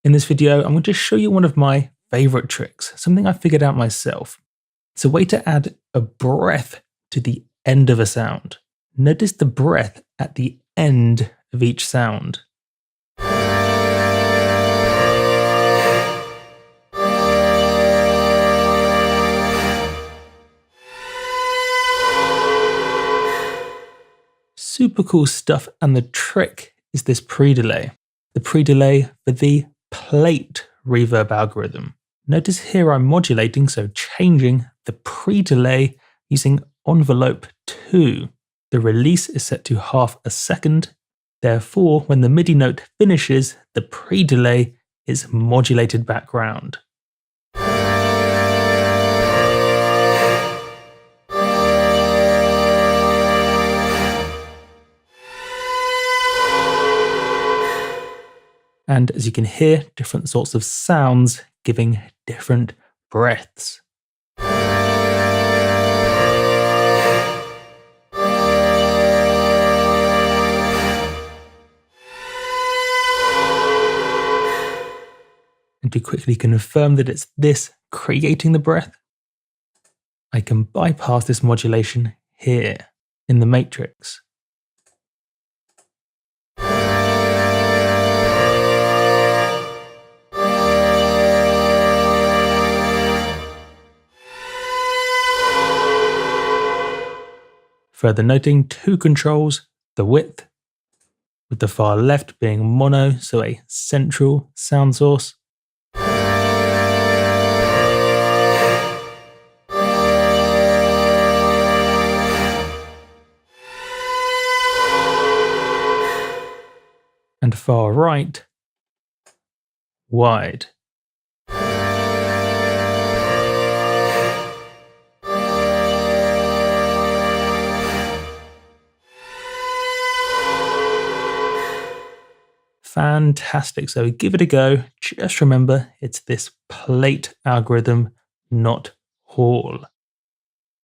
In this video, I'm going to show you one of my favorite tricks, something I figured out myself. It's a way to add a breath to the end of a sound. Notice the breath at the end of each sound. Super cool stuff, and the trick is this pre-delay. The pre-delay for the plate reverb algorithm. Notice here I'm modulating, so changing the pre-delay using envelope 2. The release is set to ½ a second. Therefore, when the MIDI note finishes, the pre-delay is modulated background. And as you can hear, different sorts of sounds giving different breaths. And to quickly confirm that it's this creating the breath, I can bypass this modulation here in the matrix. Further noting, 2 controls, the width, with the far left being mono, so a central sound source. And far right, wide. Fantastic, so give it a go. Just remember, it's this plate algorithm, not Hall.